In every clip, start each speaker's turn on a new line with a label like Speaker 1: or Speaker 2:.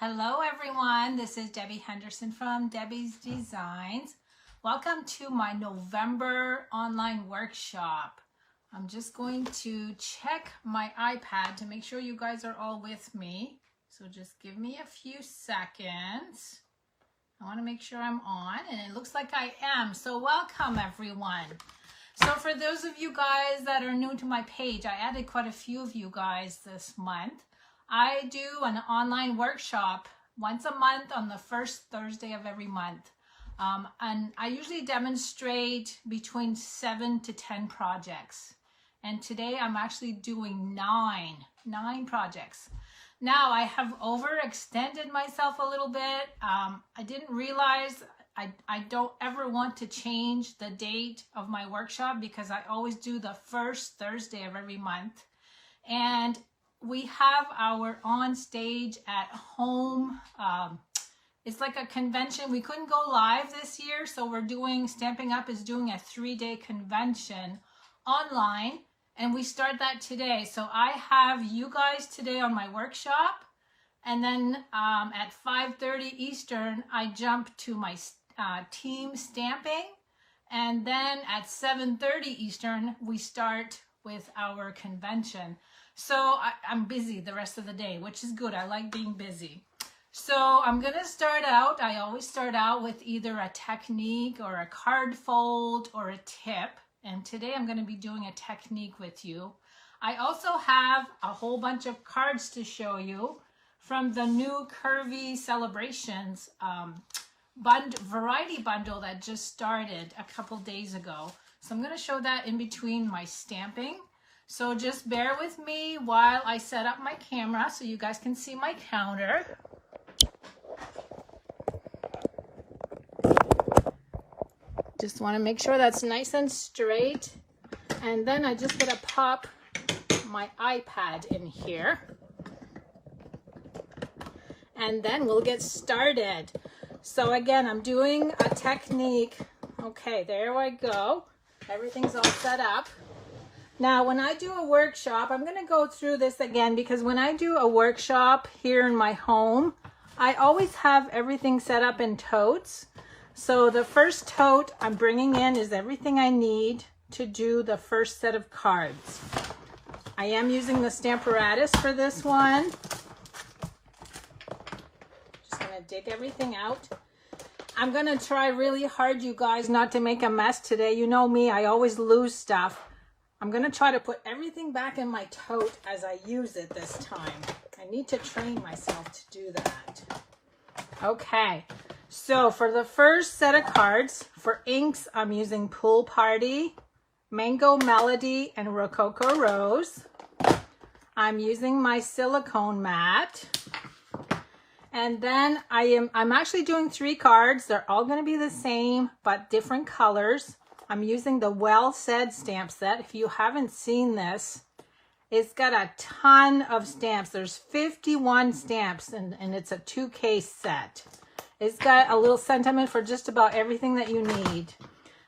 Speaker 1: Hello everyone, this is Debbie Henderson from Debbie's Designs. Welcome to my November online workshop. I'm just going to check my iPad to make sure you guys are all with me. So just give me a few seconds. I want to make sure I'm on, and it looks like I am. So welcome everyone. So for those of you guys that are new to my page, I added quite a few of you guys this month. I do an online workshop once a month on the first Thursday of every month. And I usually demonstrate between 7 to 10 projects. And today I'm actually doing nine projects. Now I have overextended myself a little bit. I didn't realize I don't ever want to change the date of my workshop because I always do the first Thursday of every month. And we have our on stage at home. It's like a convention. We couldn't go live this year, so we're doing, Stampin' Up is doing a 3-day convention online, and we start that today. So I have you guys today on my workshop, and then at 5:30 Eastern, I jump to my team stamping, and then at 7:30 Eastern, we start with our convention. So I'm busy the rest of the day, which is good. I like being busy. So I'm going to start out. I always start out with either a technique or a card fold or a tip. And today I'm going to be doing a technique with you. I also have a whole bunch of cards to show you from the new Curvy Celebrations variety bundle that just started a couple days ago. So I'm going to show that in between my stamping. So just bear with me while I set up my camera so you guys can see my counter. Just want to make sure that's nice and straight. And then I just gotta pop my iPad in here. And then we'll get started. So again, I'm doing a technique. Okay, there I go. Everything's all set up. Now, when I do a workshop, I'm going to go through this again because when I do a workshop here in my home, I always have everything set up in totes. So the first tote I'm bringing in is everything I need to do the first set of cards. I am using the Stamparatus for this one. Just going to dig everything out. I'm going to try really hard, you guys, not to make a mess today. You know me, I always lose stuff. I'm going to try to put everything back in my tote as I use it this time. I need to train myself to do that. Okay, so for the first set of cards, for inks, I'm using Pool Party, Mango Melody, and Rococo Rose. I'm using my silicone mat. And then I'm actually doing 3 cards. They're all going to be the same, but different colors. I'm using the Well Said stamp set. If you haven't seen this, it's got a ton of stamps. There's 51 stamps, and it's a 2-case set. It's got a little sentiment for just about everything that you need.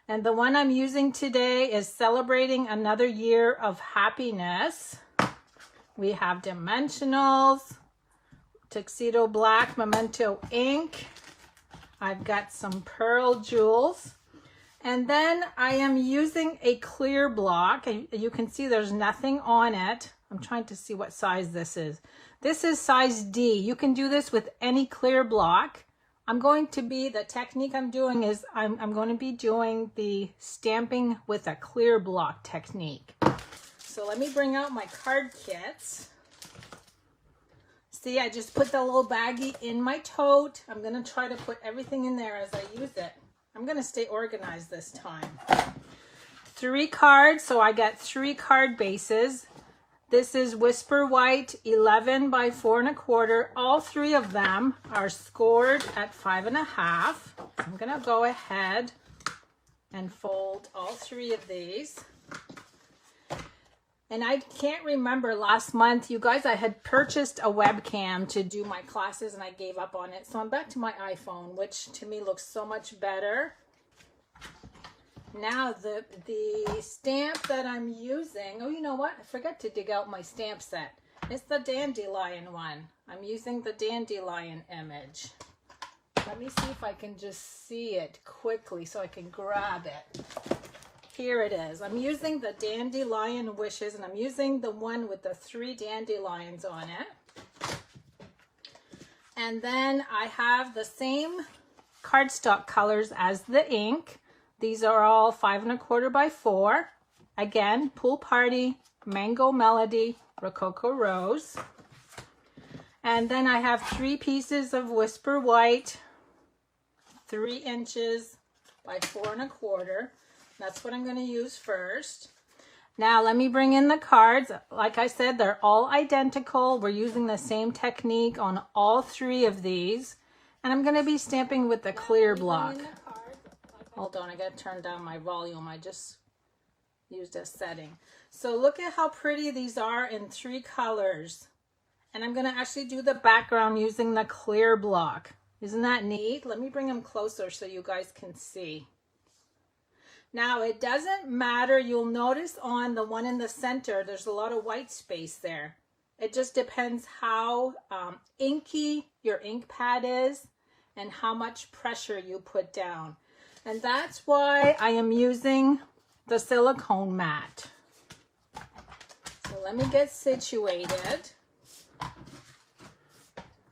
Speaker 1: And the one I'm using today is Celebrating Another Year of Happiness. We have Dimensionals, Tuxedo Black, Memento ink. I've got some Pearl Jewels. And then I am using a clear block. And you can see there's nothing on it. I'm trying to see what size this is. This is size D. You can do this with any clear block. The technique I'm doing is I'm going to be doing the stamping with a clear block technique. So let me bring out my card kits. See, I just put the little baggie in my tote. I'm going to try to put everything in there as I use it. I'm going to stay organized this time. 3 cards, so I got 3 card bases. This is Whisper White 11 by 4 1/4. All 3 of them are scored at 5.5. I'm going to go ahead and fold all 3 of these. And I can't remember last month, you guys, I had purchased a webcam to do my classes and I gave up on it. So I'm back to my iPhone, which to me looks so much better. Now the stamp that I'm using, oh, you know what? I forgot to dig out my stamp set. It's the dandelion one. I'm using the dandelion image. Let me see if I can just see it quickly so I can grab it. Here it is. I'm using the dandelion wishes, and I'm using the one with the 3 dandelions on it. And then I have the same cardstock colors as the ink. These are all 5 1/4 by 4. Again, Pool Party, Mango Melody, Rococo Rose. And then I have 3 pieces of Whisper White, 3 inches by 4 1/4. That's what I'm going to use first. Now let me bring in the cards. Like I said, they're all identical. We're using the same technique on all 3 of these. And I'm going to be stamping with the clear block. Hold on, I got to turn down my volume. I just used a setting. So look at how pretty these are in 3 colors. And I'm going to actually do the background using the clear block. Isn't that neat? Let me bring them closer so you guys can see. Now it doesn't matter. You'll notice on the one in the center, there's a lot of white space there. It just depends how inky your ink pad is and how much pressure you put down. And that's why I am using the silicone mat. So let me get situated.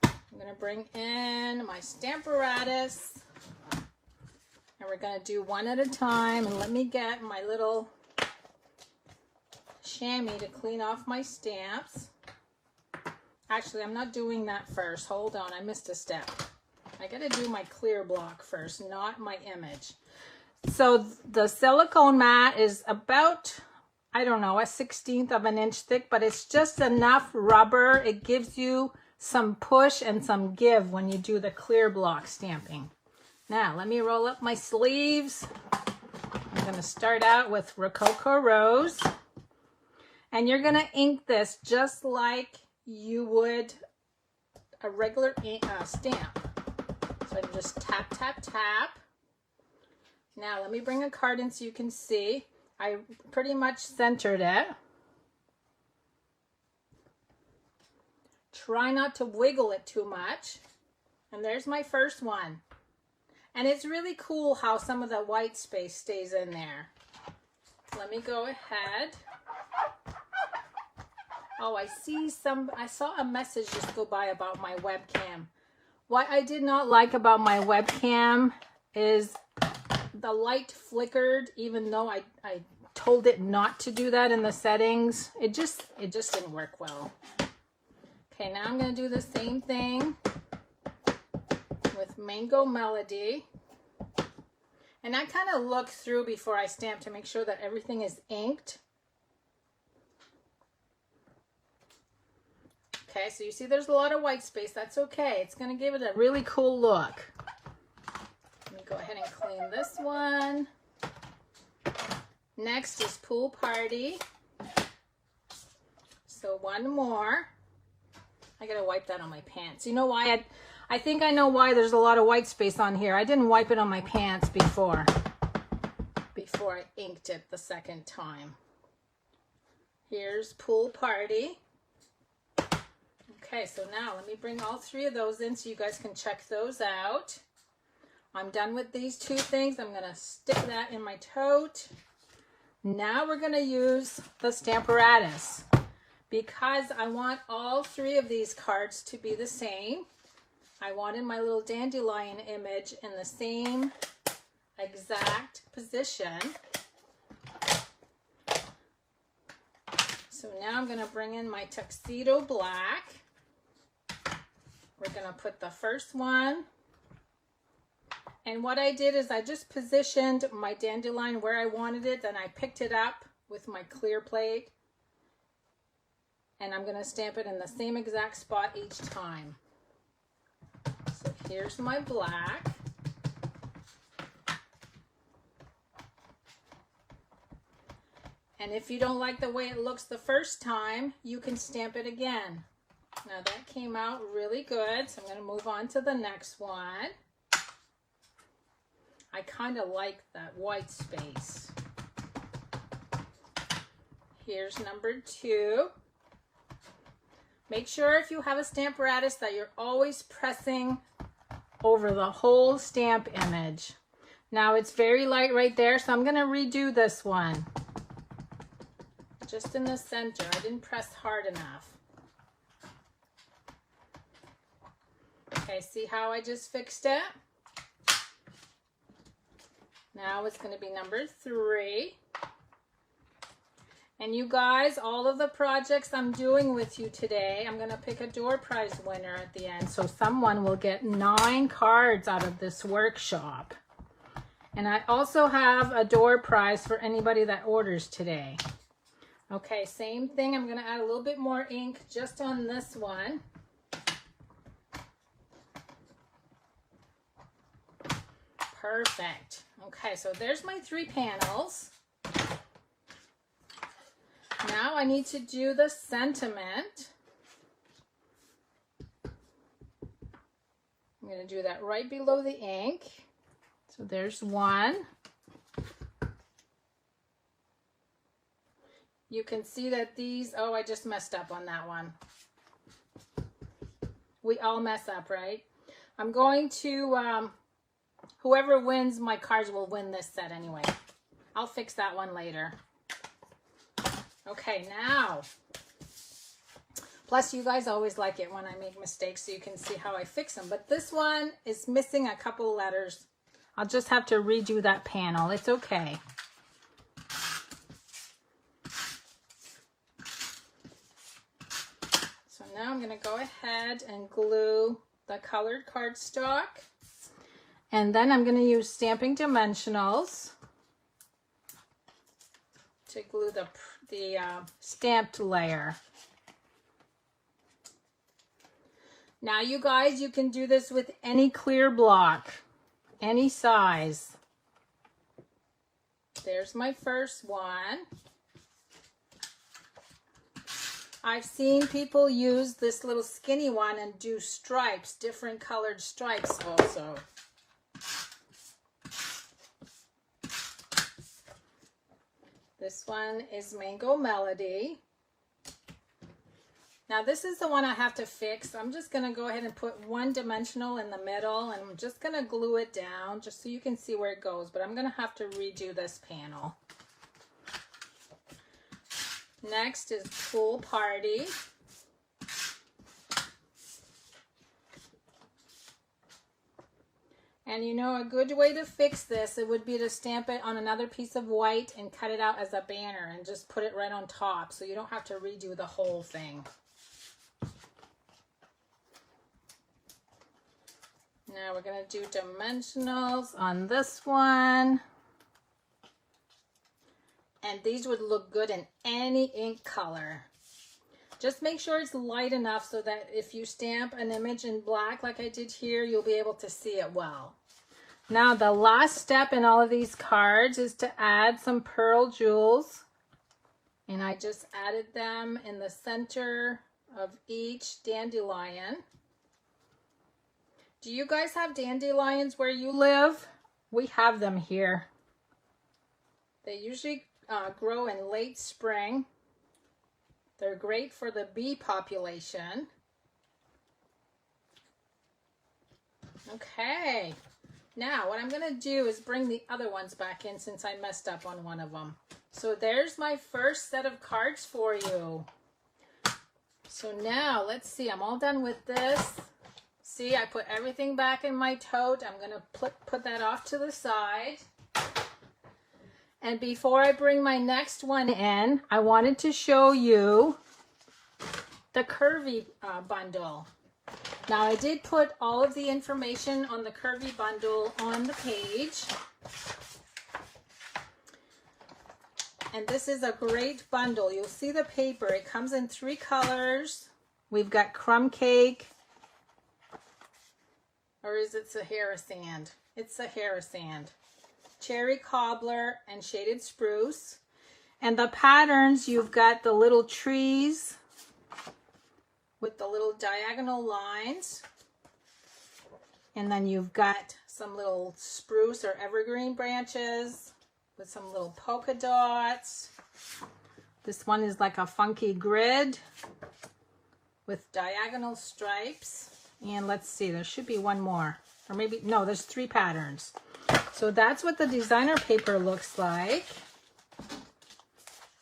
Speaker 1: I'm going to bring in my Stamparatus. And we're going to do one at a time. And let me get my little chamois to clean off my stamps. Actually, I'm not doing that first. Hold on, I missed a step. I got to do my clear block first, not my image. So the silicone mat is about, I don't know, 1/16 of an inch thick, but it's just enough rubber. It gives you some push and some give when you do the clear block stamping. Now, let me roll up my sleeves. I'm going to start out with Rococo Rose. And you're going to ink this just like you would a regular stamp. So I just tap, tap, tap. Now, let me bring a card in so you can see. I pretty much centered it. Try not to wiggle it too much. And there's my first one. And it's really cool how some of the white space stays in there. Let me go ahead. Oh, I saw a message just go by about my webcam. What I did not like about my webcam is the light flickered, even though I told it not to do that in the settings. It just didn't work well. Okay, now I'm going to do the same thing with Mango Melody. And I kind of look through before I stamp to make sure that everything is inked. Okay, so you see there's a lot of white space. That's okay. It's going to give it a really cool look. Let me go ahead and clean this one. Next is Pool Party. So one more. I got to wipe that on my pants. You know why? I think I know why there's a lot of white space on here. I didn't wipe it on my pants before I inked it the second time. Here's Pool Party. Okay, so now let me bring all 3 of those in so you guys can check those out. I'm done with these 2 things. I'm going to stick that in my tote. Now we're going to use the Stamparatus because I want all 3 of these cards to be the same. I wanted my little dandelion image in the same exact position. So now I'm going to bring in my Tuxedo Black. We're going to put the first one. And what I did is I just positioned my dandelion where I wanted it. Then I picked it up with my clear plate. And I'm going to stamp it in the same exact spot each time. So here's my black. And if you don't like the way it looks the first time, you can stamp it again. Now that came out really good, so I'm going to move on to the next one. I kind of like that white space. Here's number 2. Make sure if you have a Stamparatus that you're always pressing over the whole stamp image. Now it's very light right there, so I'm going to redo this one. Just in the center. I didn't press hard enough. Okay, see how I just fixed it? Now it's going to be number 3. And you guys, all of the projects I'm doing with you today, I'm going to pick a door prize winner at the end. So someone will get 9 cards out of this workshop. And I also have a door prize for anybody that orders today. Okay, same thing. I'm going to add a little bit more ink just on this one. Perfect. Okay, so there's my 3 panels. Now I need to do the sentiment. I'm going to do that right below the ink. So there's one. You can see that these, oh, I just messed up on that one. We all mess up, right? I'm going to, whoever wins my cards will win this set anyway. I'll fix that one later. Okay, now, plus you guys always like it when I make mistakes so you can see how I fix them. But this one is missing a couple letters. I'll just have to redo that panel. It's okay. So now I'm going to go ahead and glue the colored cardstock. And then I'm going to use Stamping Dimensionals to glue the stamped layer. Now you guys, you can do this with any clear block, any size. There's my first one. I've seen people use this little skinny one and do stripes, different colored stripes also. This one is Mango Melody. Now this is the one I have to fix. I'm just going to go ahead and put one dimensional in the middle, and I'm just going to glue it down just so you can see where it goes. But I'm going to have to redo this panel. Next is Pool Party. And you know, a good way to fix this, it would be to stamp it on another piece of white and cut it out as a banner and just put it right on top so you don't have to redo the whole thing. Now we're going to do dimensionals on this one. And these would look good in any ink color. Just make sure it's light enough so that if you stamp an image in black like I did here, you'll be able to see it well. Now the last step in all of these cards is to add some pearl jewels. And I just added them in the center of each dandelion. Do you guys have dandelions where you live? We have them here. They usually grow in late spring. They're great for the bee population. Okay. Now what I'm going to do is bring the other ones back in since I messed up on one of them. So there's my first set of cards for you. So now let's see. I'm all done with this. See, I put everything back in my tote. I'm going to put that off to the side. And before I bring my next one in, I wanted to show you the Curvy Bundle. Now I did put all of the information on the Curvy Bundle on the page. And this is a great bundle. You'll see the paper. It comes in 3 colors. We've got Crumb Cake. Or is it Sahara Sand? It's Sahara Sand. Cherry Cobbler and Shaded Spruce. And the patterns, you've got the little trees with the little diagonal lines. And then you've got some little spruce or evergreen branches with some little polka dots. This one is like a funky grid with diagonal stripes. And let's see, there should be one more. Or maybe, no, there's 3 patterns. So that's what the designer paper looks like.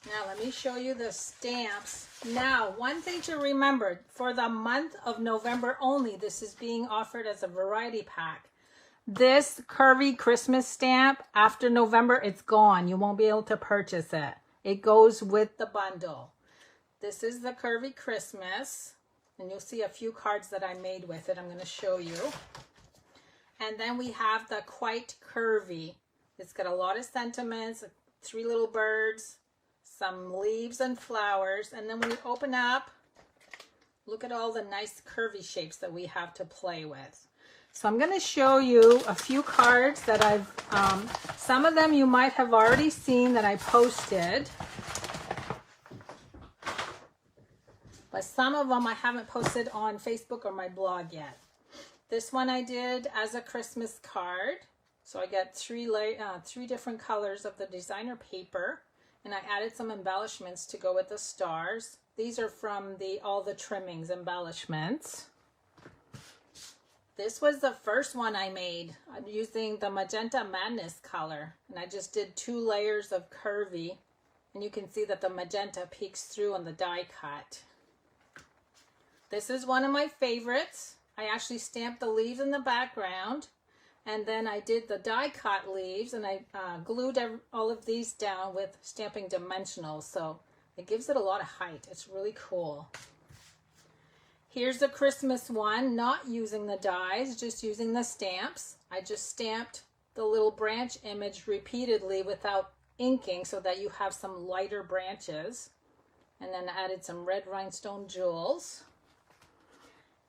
Speaker 1: Now let me show you the stamps. Now, one thing to remember, for the month of November only, this is being offered as a variety pack. This Curvy Christmas stamp, after November, it's gone. You won't be able to purchase it. It goes with the bundle. This is the Curvy Christmas, and you'll see a few cards that I made with it. I'm going to show you. And then we have the Quite Curvy. It's got a lot of sentiments, 3 little birds, some leaves and flowers. And then when you open up, look at all the nice curvy shapes that we have to play with. So I'm going to show you a few cards that I've, some of them you might have already seen that I posted. But some of them I haven't posted on Facebook or my blog yet. This one I did as a Christmas card. So I got 3 different colors of the designer paper. And I added some embellishments to go with the stars. These are from all the trimmings embellishments. This was the first one I made. I'm using the Magenta Madness color. And I just did 2 layers of curvy. And you can see that the magenta peeks through on the die cut. This is one of my favorites. I actually stamped the leaves in the background. And then I did the die cut leaves, and I glued all of these down with stamping dimensionals. So it gives it a lot of height. It's really cool. Here's the Christmas one, not using the dies, just using the stamps. I just stamped the little branch image repeatedly without inking so that you have some lighter branches. And then added some red rhinestone jewels.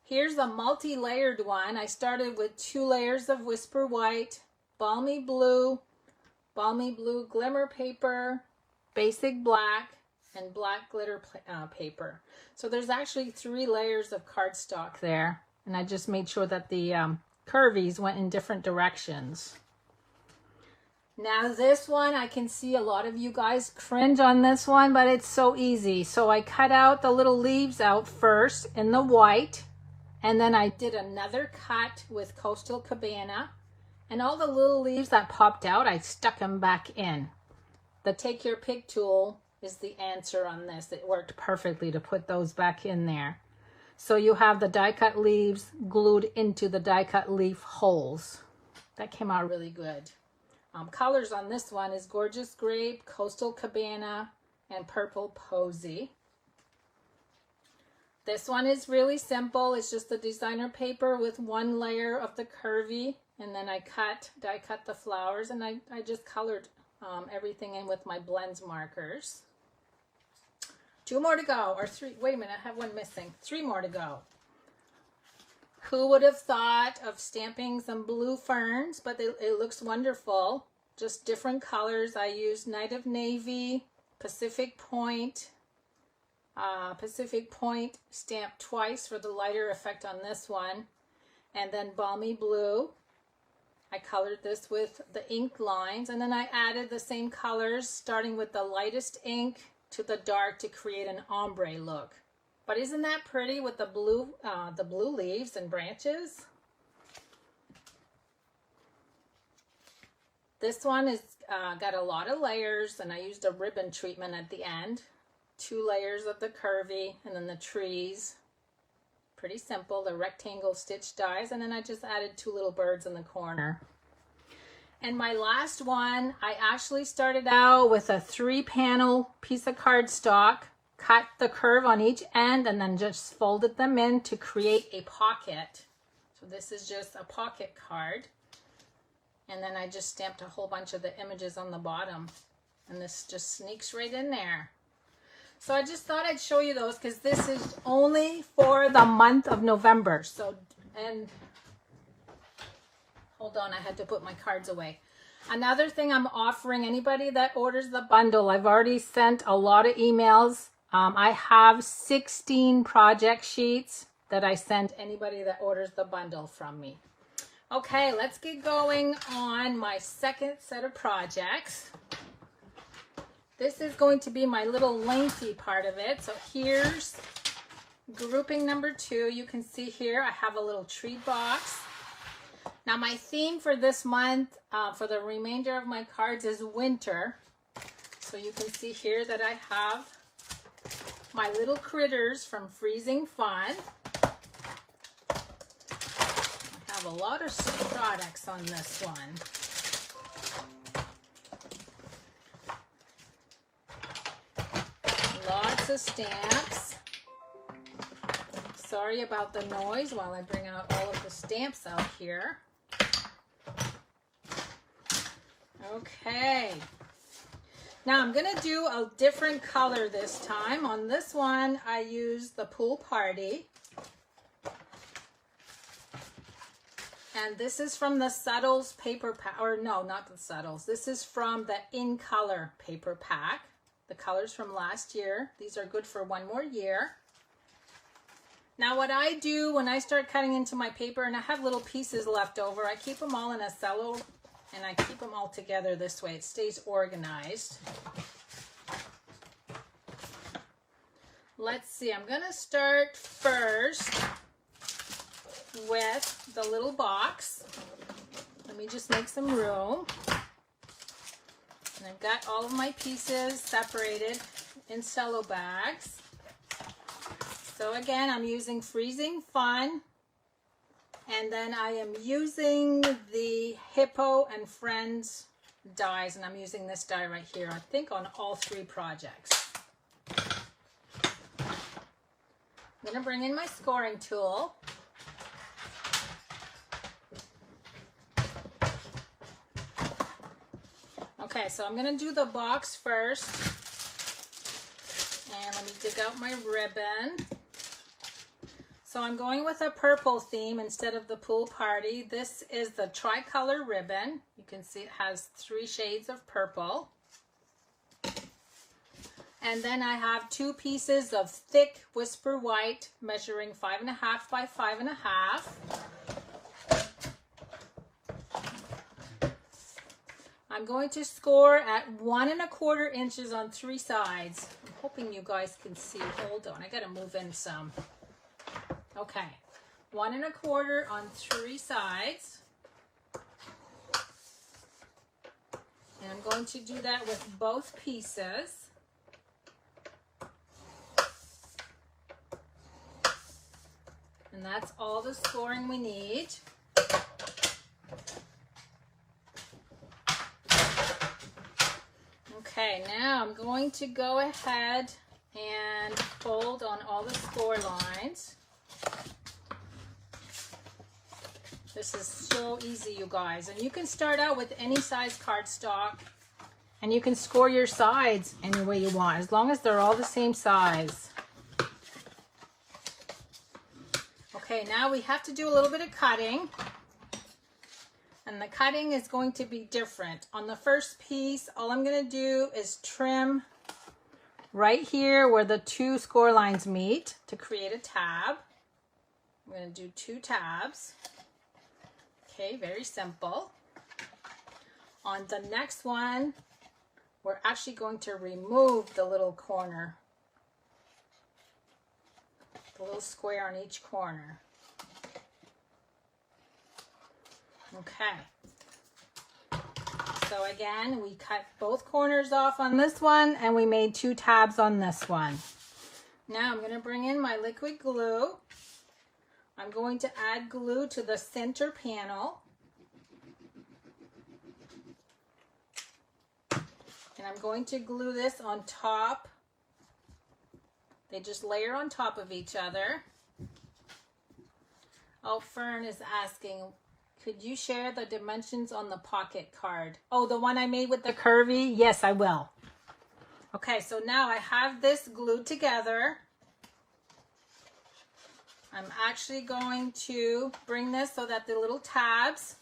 Speaker 1: Here's a multi-layered one. I started with 2 layers of Whisper White, Balmy Blue Glimmer paper, Basic Black, and Black Glitter paper. So there's actually 3 layers of cardstock there. And I just made sure that the curvies went in different directions. Now this one, I can see a lot of you guys cringe on this one, but it's so easy. So I cut out the little leaves out first in the white. And then I did another cut with Coastal Cabana. And all the little leaves that popped out, I stuck them back in. The Take Your Pick tool is the answer on this. It worked perfectly to put those back in there. So you have the die cut leaves glued into the die cut leaf holes. That came out really good. Colors on this one is Gorgeous Grape, Coastal Cabana, and Purple Posy. This one is really simple. It's just the designer paper with 1 layer of the curvy, and then I die cut the flowers, and I just colored everything in with my blends markers. 2 more to go, or 3. Wait a minute, I have one missing. 3 more to go. Who would have thought of stamping some blue ferns, but it looks wonderful. Just different colors. I used Night of Navy, Pacific Point stamped twice for the lighter effect on this one, and then Balmy Blue. I colored this with the ink lines, and then I added the same colors starting with the lightest ink to the dark to create an ombre look. But isn't that pretty with the blue leaves and branches? This one is got a lot of layers, and I used a ribbon treatment at the end. 2 layers of the curvy, and then the trees. Pretty simple, the rectangle stitch dies, and then I just added 2 little birds in the corner. And my last one, I actually started out with a 3-panel piece of cardstock, cut the curve on each end, and then just folded them in to create a pocket. So this is just a pocket card. And then I just stamped a whole bunch of the images on the bottom, and this just sneaks right in there. So I just thought I'd show you those because this is only for the month of November. So, and hold on, I had to put my cards away. Another thing I'm offering anybody that orders the bundle, I've already sent a lot of emails. I have 16 project sheets that I sent anybody that orders the bundle from me. Okay, let's get going on my second set of projects. This is going to be my little lengthy part of it. So here's grouping number 2, you can see here I have a little treat box. Now my theme for this month, for the remainder of my cards, is winter. So you can see here that I have my little critters from Freezing Fun. I have a lot of products on this one. Lots of stamps. Sorry about the noise while I bring out all of the stamps out here. Okay. Now I'm going to do a different color this time. On this one, I used the Pool Party. And this is from the Subtles paper pack, or no, not the Subtles. This is from the In Color paper pack. The colors from last year. These are good for 1 more year. Now what I do when I start cutting into my paper and I have little pieces left over, I keep them all in a cello and I keep them all together this way. It stays organized. Let's see, I'm going to start first with the little box. Let me just make some room. And I've got all of my pieces separated in cello bags. So again, I'm using Freezing Fun, and then I am using the Hippo and Friends dies, and I'm using this die right here, I think on all 3 projects. I'm going to bring in my scoring tool. Okay, so I'm going to do the box first, and let me dig out my ribbon. So I'm going with a purple theme instead of the Pool Party. This is the tricolor ribbon. You can see it has 3 shades of purple. And then I have 2 pieces of thick Whisper White measuring 5.5 by 5.5. I'm going to score at 1¼ inches on 3 sides. I'm hoping you guys can see. Hold on, I gotta move in some. Okay, 1¼ on 3 sides. And I'm going to do that with both pieces. And that's all the scoring we need. Okay, now I'm going to go ahead and fold on all the score lines. This is so easy, you guys. And you can start out with any size cardstock, and you can score your sides any way you want, as long as they're all the same size. Okay, now we have to do a little bit of cutting. And the cutting is going to be different. On the first piece, all I'm going to do is trim right here where the 2 score lines meet to create a tab. I'm going to do 2 tabs. Okay, very simple. On the next one, we're actually going to remove the little corner, the little square on each corner. Okay. So again, we cut both corners off on this one, and we made 2 tabs on this one. Now I'm going to bring in my liquid glue. I'm going to add glue to the center panel. And I'm going to glue this on top. They just layer on top of each other. Oh, Fern is asking, could you share the dimensions on the pocket card? Oh, the one I made with the curvy? Yes, I will. Okay, so now I have this glued together. I'm actually going to bring this so that the little tabs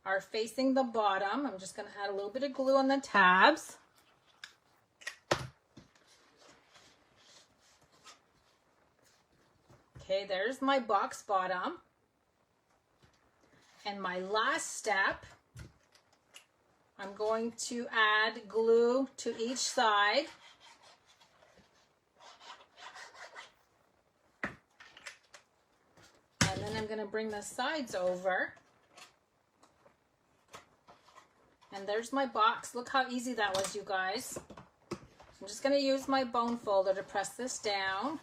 Speaker 1: are facing the bottom. I'm just going to add a little bit of glue on the tabs. Okay, there's my box bottom. And my last step, I'm going to add glue to each side. And then I'm going to bring the sides over. And there's my box. Look how easy that was, you guys. I'm just going to use my bone folder to press this down.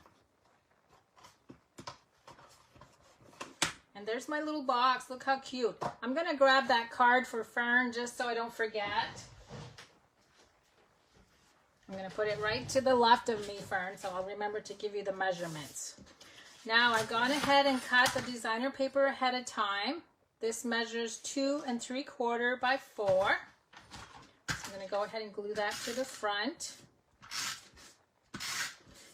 Speaker 1: And there's my little box. Look how cute. I'm going to grab that card for Fern just so I don't forget. I'm going to put it right to the left of me, Fern, so I'll remember to give you the measurements. Now, I've gone ahead and cut the designer paper ahead of time. This measures 2 3/4 by 4. So I'm going to go ahead and glue that to the front.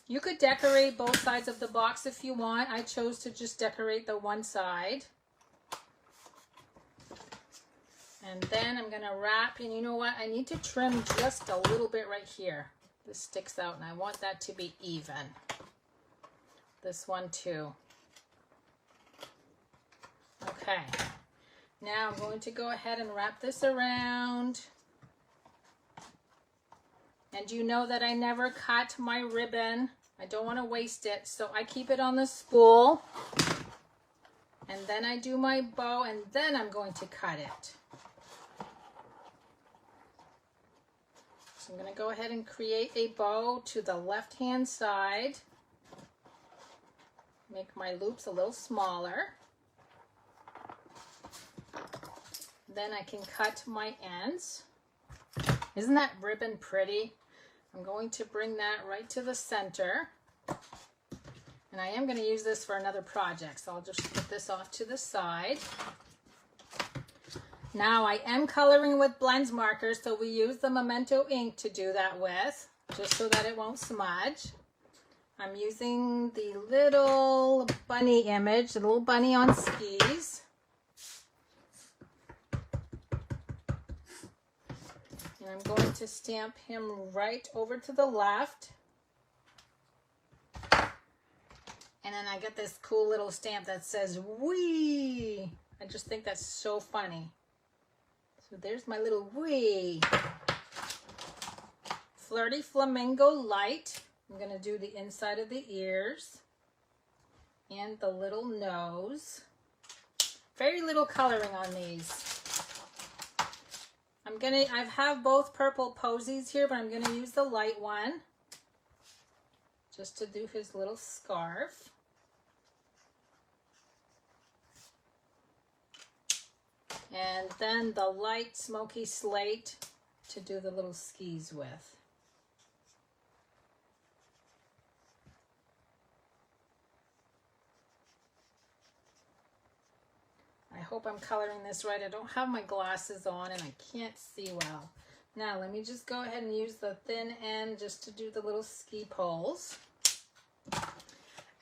Speaker 1: You could decorate both sides of the box if you want. I chose to just decorate the one side. And then I'm going to wrap, and you know what? I need to trim just a little bit right here. This sticks out, and I want that to be even. This one too. Okay. Now I'm going to go ahead and wrap this around. And you know that I never cut my ribbon. I don't want to waste it, so I keep it on the spool. And then I do my bow, and then I'm going to cut it. So I'm going to go ahead and create a bow to the left-hand side. Make my loops a little smaller. Then I can cut my ends. Isn't that ribbon pretty? I'm going to bring that right to the center. And I am going to use this for another project, so I'll just put this off to the side. Now I am coloring with blends markers, so we use the Memento ink to do that with, just so that it won't smudge. I'm using the little bunny image, the little bunny on skis. And I'm going to stamp him right over to the left. And then I get this cool little stamp that says, "Wee." I just think that's so funny. So there's my little wee. Flirty Flamingo Light. I'm going to do the inside of the ears and the little nose. Very little coloring on these. I have both purple posies here, but I'm going to use the light one just to do his little scarf. And then the light smoky slate to do the little skis with. I hope I'm coloring this right. I don't have my glasses on and I can't see well. Now let me just go ahead and use the thin end just to do the little ski poles.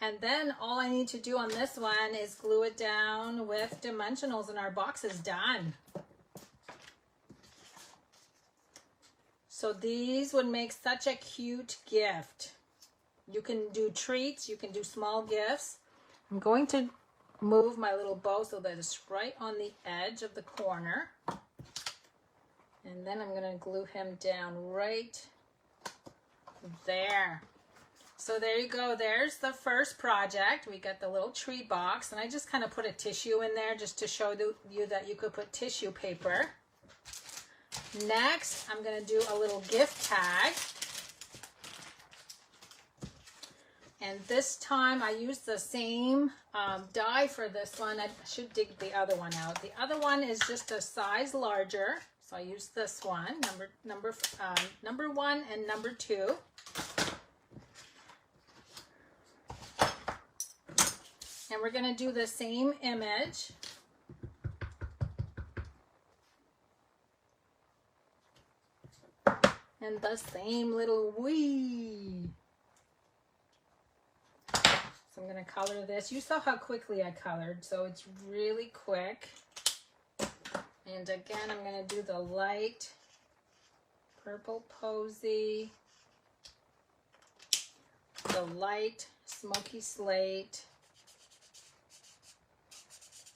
Speaker 1: And then all I need to do on this one is glue it down with dimensionals and our box is done. So these would make such a cute gift. You can do treats, you can do small gifts. I'm going to move my little bow so that it's right on the edge of the corner. And then I'm going to glue him down right there. So there you go. There's the first project. We got the little tree box, and I just kind of put a tissue in there just to show you that you could put tissue paper. Next, I'm going to do a little gift tag. And this time I used the same die for this one. I should dig the other one out. The other one is just a size larger. So I used this one, number 1 and number 2. And we're going to do the same image. And the same little wee. So I'm going to color this. You saw how quickly I colored, so it's really quick. And again, I'm going to do the light purple posy, the light smoky slate.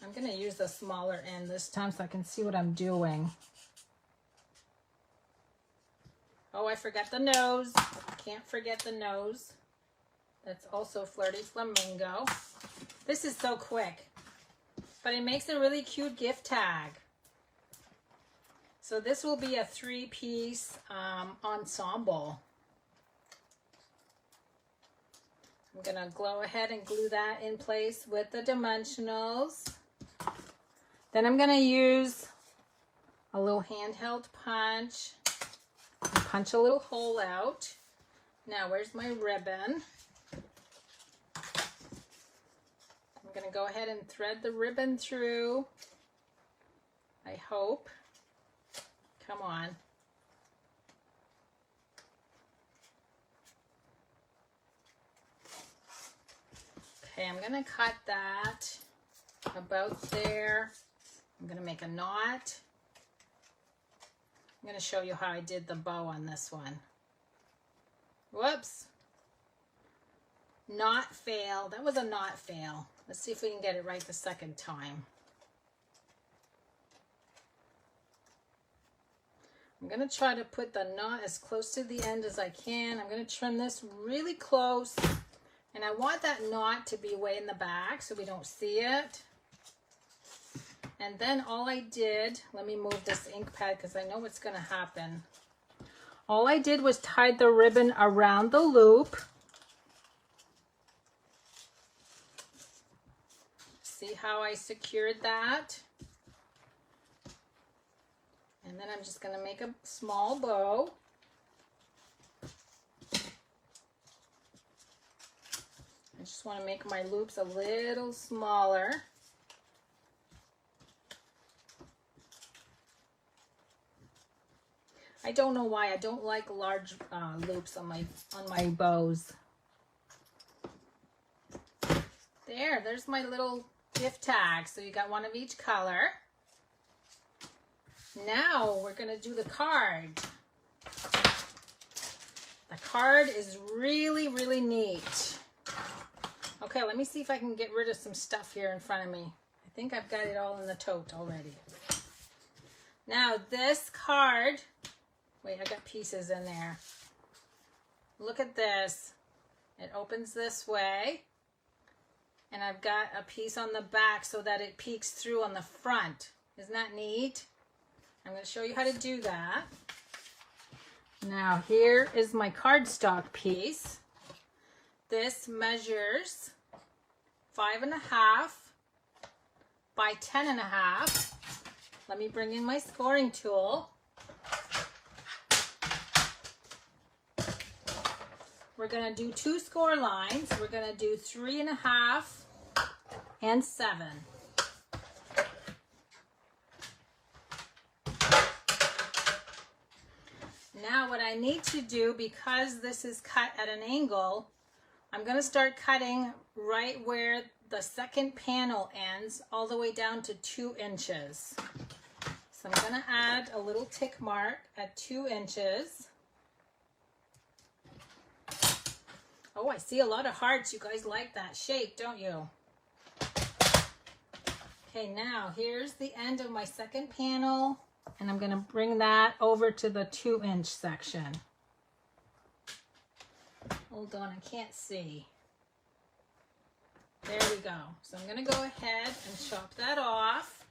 Speaker 1: I'm going to use the smaller end this time so I can see what I'm doing. Oh, I forgot the nose. Can't forget the nose. That's also Flirty Flamingo. This is so quick, but it makes a really cute gift tag. So this will be a 3-piece ensemble. I'm gonna go ahead and glue that in place with the dimensionals. Then I'm gonna use a little handheld punch and punch a little hole out. Now, where's my ribbon? I'm gonna go ahead and thread the ribbon through. I hope. Come on. Okay, I'm gonna cut that about there. I'm gonna make a knot. I'm gonna show you how I did the bow on this one. Whoops. Knot fail. That was a knot fail. Let's see if we can get it right the second time. I'm going to try to put the knot as close to the end as I can. I'm going to trim this really close. And I want that knot to be way in the back so we don't see it. And then all I did, let me move this ink pad because I know what's going to happen. All I did was tie the ribbon around the loop. See how I secured that? And then I'm just going to make a small bow. I just want to make my loops a little smaller. I don't know why I don't like large loops on my bows. There's my little gift tag. So you got one of each color. Now we're going to do the card. The card is really, really neat. Okay, let me see if I can get rid of some stuff here in front of me. I think I've got it all in the tote already. Now this card, wait, I got pieces in there. Look at this. It opens this way. And I've got a piece on the back so that it peeks through on the front. Isn't that neat? I'm going to show you how to do that. Now here is my cardstock piece. This measures 5.5 by 10.5. Let me bring in my scoring tool. We're going to do 2 score lines. We're going to do 3.5 and 7. Now what I need to do, because this is cut at an angle, I'm going to start cutting right where the second panel ends, all the way down to 2 inches. So I'm going to add a little tick mark at 2 inches. Oh, I see a lot of hearts. You guys like that shape, don't you? Okay, now here's the end of my second panel. And I'm going to bring that over to the 2-inch section. Hold on, I can't see. There we go. So I'm going to go ahead and chop that off.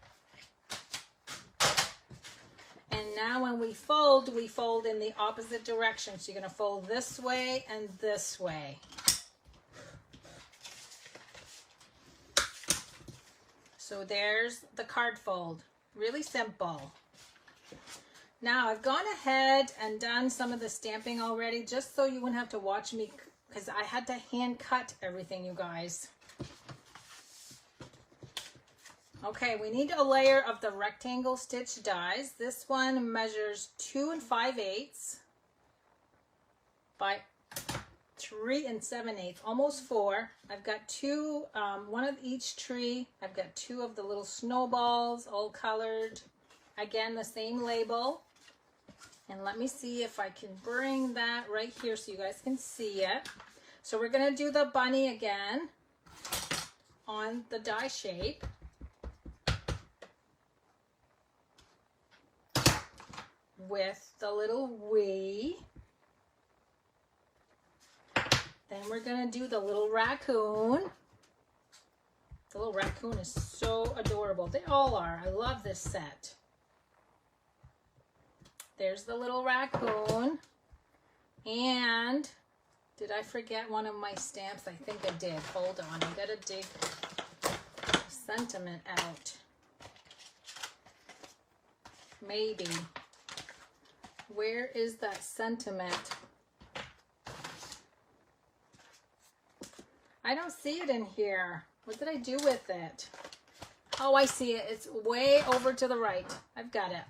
Speaker 1: And now when we fold in the opposite direction. So you're going to fold this way and this way. So there's the card fold. Really simple. Now I've gone ahead and done some of the stamping already just so you wouldn't have to watch me because I had to hand cut everything, you guys. Okay, we need a layer of the rectangle stitch dies. This one measures 2 5/8 by 3 7/8, almost 4. I've got 2, one of each tree. I've got 2 of the little snowballs, all colored. Again, the same label. And let me see if I can bring that right here so you guys can see it. So we're going to do the bunny again on the die shape. With the little wee. Then we're gonna do the little raccoon. The little raccoon is so adorable. They all are. I love this set. There's the little raccoon. And did I forget one of my stamps? I think I did. Hold on. I gotta dig the sentiment out. Maybe. Where is that sentiment? I don't see it in here. What did I do with it? Oh, I see it. It's way over to the right. I've got it.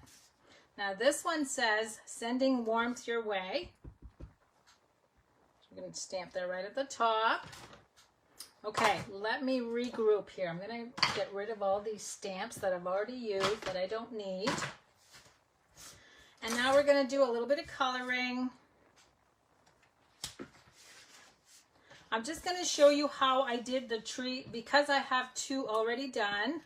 Speaker 1: Now this one says, sending warmth your way. I'm going to stamp that right at the top. Okay, let me regroup here. I'm going to get rid of all these stamps that I've already used that I don't need. And now we're going to do a little bit of coloring. I'm just going to show you how I did the tree because I have two already done.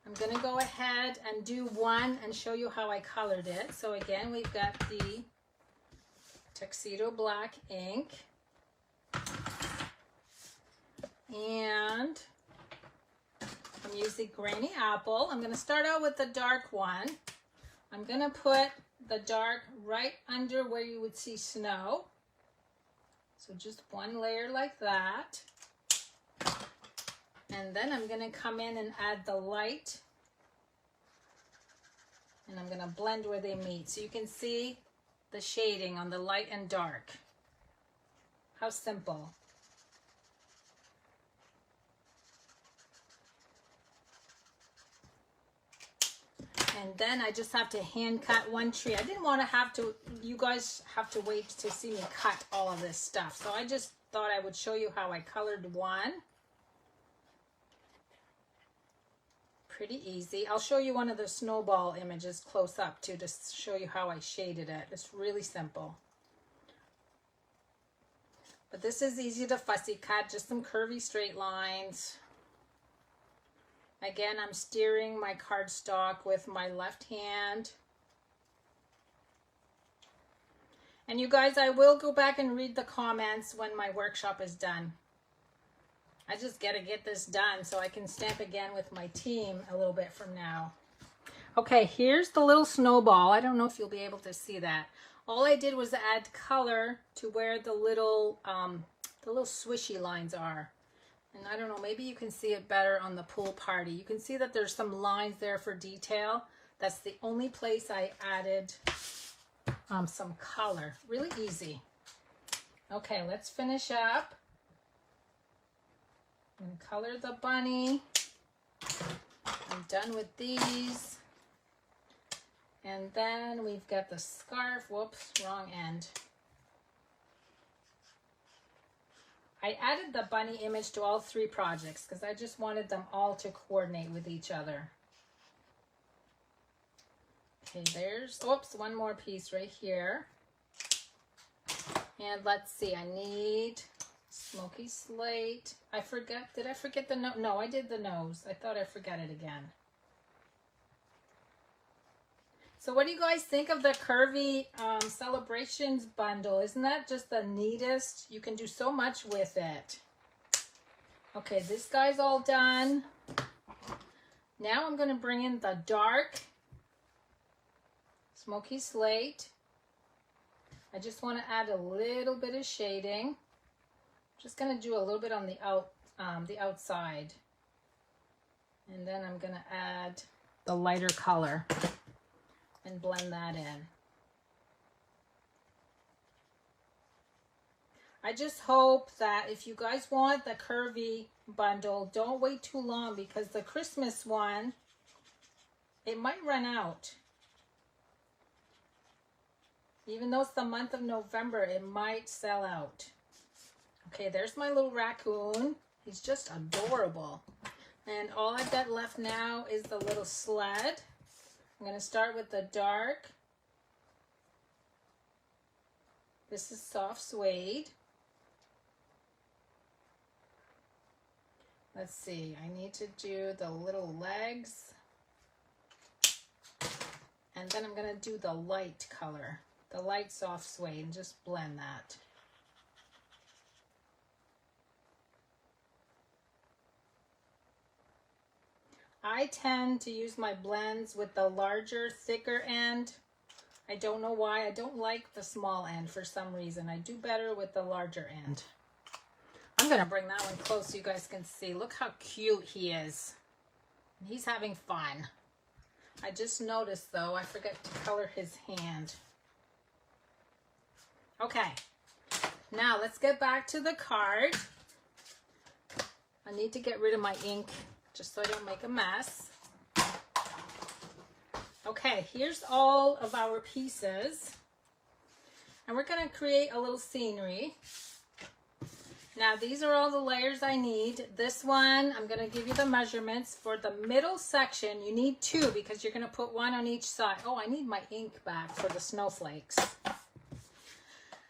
Speaker 1: I'm going to go ahead and do one and show you how I colored it. So again, we've got the Tuxedo Black ink. And I'm using Grainy Apple. I'm going to start out with the dark one. I'm going to put the dark right under where you would see snow. So just one layer like that. And then I'm going to come in and add the light. And I'm going to blend where they meet. So you can see the shading on the light and dark. How simple. And then I just have to hand cut one tree. I didn't want to have to, you guys have to wait to see me cut all of this stuff. So I just thought I would show you how I colored one. Pretty easy. I'll show you one of the snowball images close up too, to show you how I shaded it. It's really simple. But this is easy to fussy cut, just some curvy straight lines. Again, I'm steering my cardstock with my left hand. And you guys, I will go back and read the comments when my workshop is done. I just gotta get this done so I can stamp again with my team a little bit from now. Okay, here's the little snowball. I don't know if you'll be able to see that. All I did was add color to where the little swishy lines are. And I don't know, maybe you can see it better on the pool party. You can see that there's some lines there for detail. That's the only place I added some color. Really easy. Okay, let's finish up. And color the bunny. I'm done with these. And then we've got the scarf. Whoops, wrong end. I added the bunny image to all three projects because I just wanted them all to coordinate with each other. Okay, there's, oops, one more piece right here. And let's see, I need Smoky Slate. I forgot, did I forget the nose? No, I did the nose. I thought I forgot it again. So what do you guys think of the Curvy Celebrations bundle? Isn't that just the neatest? You can do so much with it. Okay, this guy's all done. Now I'm going to bring in the dark Smoky Slate. I just want to add a little bit of shading. Just going to do a little bit on the outside. And then I'm going to add the lighter color and blend that in. I just hope that if you guys want the Curvy bundle, don't wait too long because the Christmas one, it might run out. Even though it's the month of November, it might sell out. Okay, there's my little raccoon. He's just adorable. And all I've got left now is the little sled. I'm going to start with the dark. This is soft suede. Let's see, I need to do the little legs. And then I'm going to do the light color, the light soft suede, and just blend that. I tend to use my blends with the larger, thicker end. I don't know why. I don't like the small end for some reason. I do better with the larger end. I'm going to bring that one close so you guys can see. Look how cute he is. He's having fun. I just noticed, though, I forgot to color his hand. Okay. Now, let's get back to the card. I need to get rid of my ink just so I don't make a mess. Okay, here's all of our pieces. And we're going to create a little scenery. Now, these are all the layers I need. This one, I'm going to give you the measurements. For the middle section, you need 2 because you're going to put 1 on each side. Oh, I need my ink back for the snowflakes.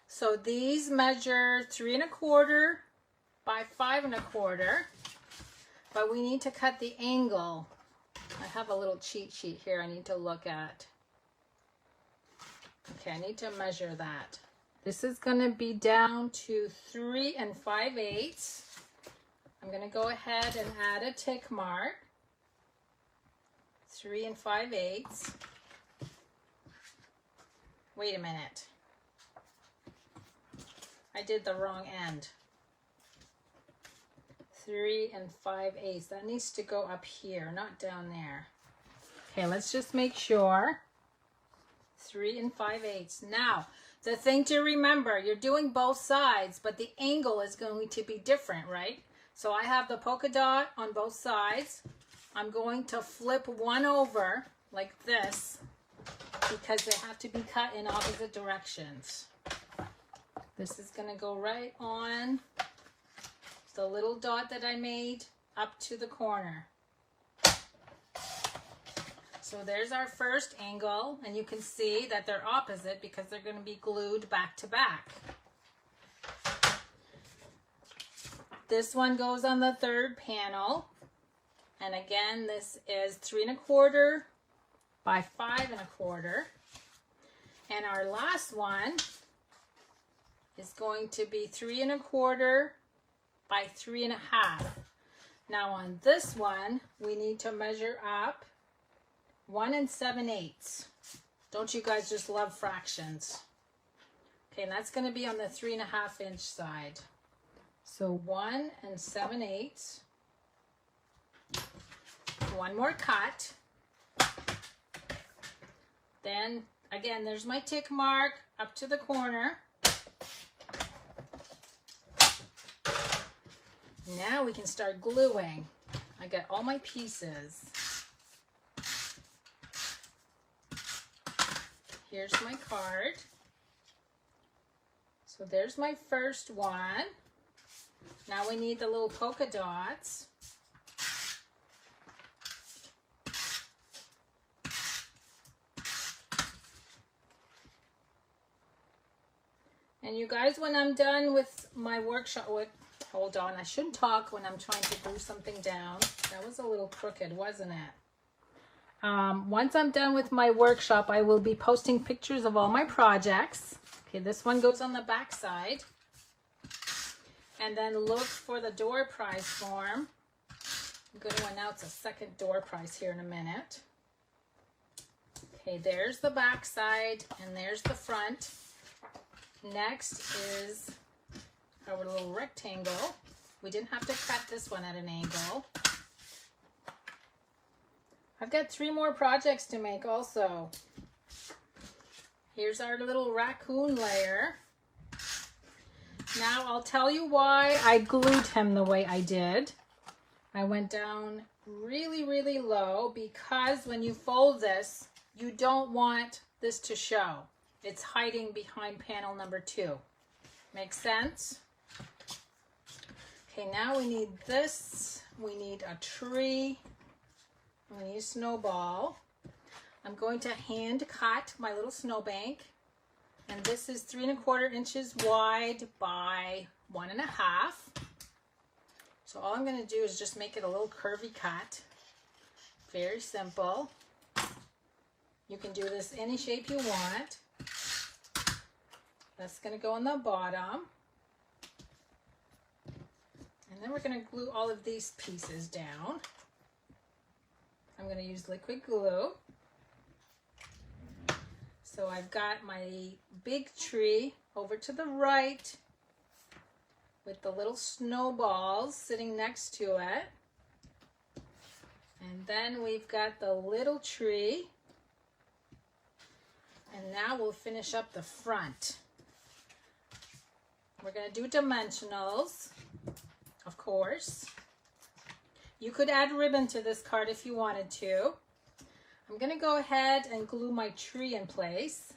Speaker 1: So these measure 3 1/4 by 5 1/4. But we need to cut the angle. I have a little cheat sheet here I need to look at. Okay, I need to measure that. This is going to be down to 3 5/8. I'm going to go ahead and add a tick mark. 3 5/8. Wait a minute. I did the wrong end. 3 5/8. That needs to go up here, not down there. Okay, let's just make sure. 3 5/8. Now, the thing to remember, you're doing both sides, but the angle is going to be different, right? So I have the polka dot on both sides. I'm going to flip one over like this because they have to be cut in opposite directions. This is going to go right on the little dot that I made up to the corner. So there's our first angle, and you can see that they're opposite because they're going to be glued back to back. This one goes on the third panel, and again this is 3 1/4 by 5 1/4, and our last one is going to be 3 1/4 by 3 1/2. Now on this one we need to measure up 1 7/8. Don't you guys just love fractions? Okay, and that's going to be on the 3 1/2 inch side. So 1 7/8. One more cut. Then again, there's my tick mark up to the corner. Now we can start gluing. I got all my pieces. Here's my card. So there's my first one. Now we need the little polka dots. And you guys, when I'm done with my workshop, hold on, I shouldn't talk when I'm trying to glue something down. That was a little crooked, wasn't it? Once I'm done with my workshop, I will be posting pictures of all my projects. Okay, this one goes on the back side. And then look for the door prize form. I'm going to announce a second door prize here in a minute. Okay, there's the back side and there's the front. Next is our little rectangle. We didn't have to cut this one at an angle. I've got 3 more projects to make also. Here's our little raccoon layer. Now I'll tell you why I glued him the way I did. I went down really, really low because when you fold this, you don't want this to show. It's hiding behind panel number 2. Make sense? Okay, now we need this. We need a tree. We need a snowball. I'm going to hand cut my little snowbank. And this is 3 1/4 inches wide by 1 1/2. So all I'm going to do is just make it a little curvy cut. Very simple. You can do this any shape you want. That's going to go on the bottom. And then we're going to glue all of these pieces down. I'm going to use liquid glue. So I've got my big tree over to the right with the little snowballs sitting next to it. And then we've got the little tree. And now we'll finish up the front. We're going to do dimensionals, of course. You could add ribbon to this card if you wanted to. I'm going to go ahead and glue my tree in place.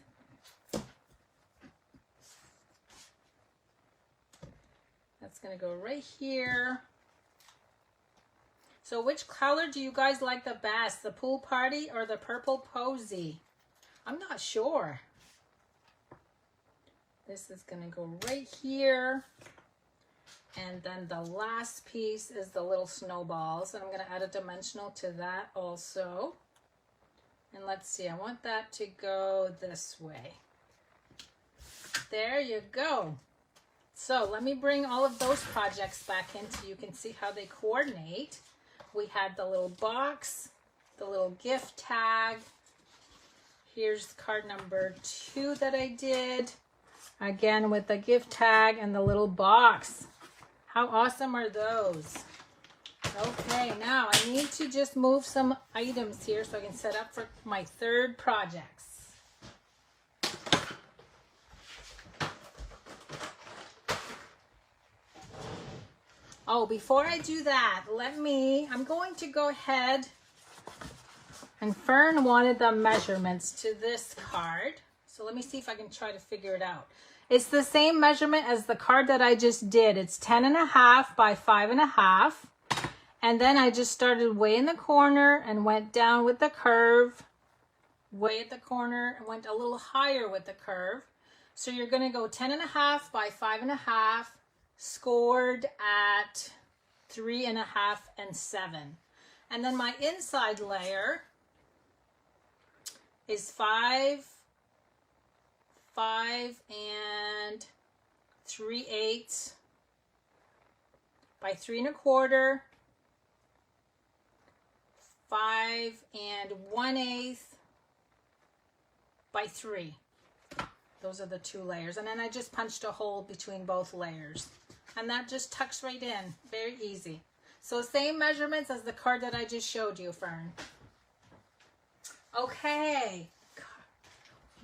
Speaker 1: That's going to go right here. So which color do you guys like the best? The Pool Party or the Purple Posy? I'm not sure. This is going to go right here. And then the last piece is the little snowballs. And I'm going to add a dimensional to that also. And let's see, I want that to go this way. There you go. So let me bring all of those projects back in so you can see how they coordinate. We had the little box, the little gift tag. Here's card number 2 that I did. Again with the gift tag and the little box. How awesome are those? Okay, now I need to just move some items here so I can set up for my third projects. Oh, before I do that, I'm going to go ahead, and Fern wanted the measurements to this card. So let me see if I can try to figure it out. It's the same measurement as the card that I just did. It's 10.5 by 5.5. And then I just started way in the corner and went down with the curve, way at the corner and went a little higher with the curve. So you're going to go 10.5 by 5.5, scored at 3.5 and 7. And then my inside layer is 5 and 3/8 by 3.25, 5 and 1/8 by 3. Those are the 2 layers. And then I just punched a hole between both layers. And that just tucks right in. Very easy. So same measurements as the card that I just showed you, Fern. Okay.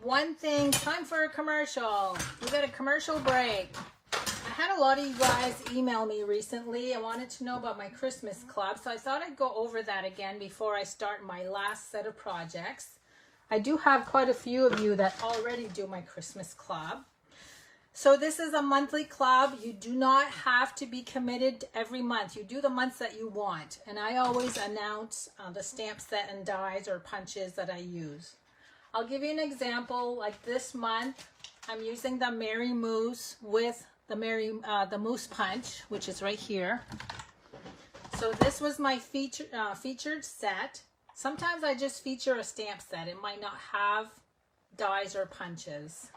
Speaker 1: One thing, time for a commercial. We got a commercial break. I had a lot of you guys email me recently. I wanted to know about my Christmas club, so I thought I'd go over that again before I start my last set of projects. I do have quite a few of you that already do my Christmas club. So this is a monthly club. You do not have to be committed every month. You do the months that you want. And I always announce the stamp set and dies or punches that I use. I'll give you an example. Like this month, I'm using the Merry Moose with the Moose Punch, which is right here. So this was my featured set. Sometimes I just feature a stamp set. It might not have dies or punches.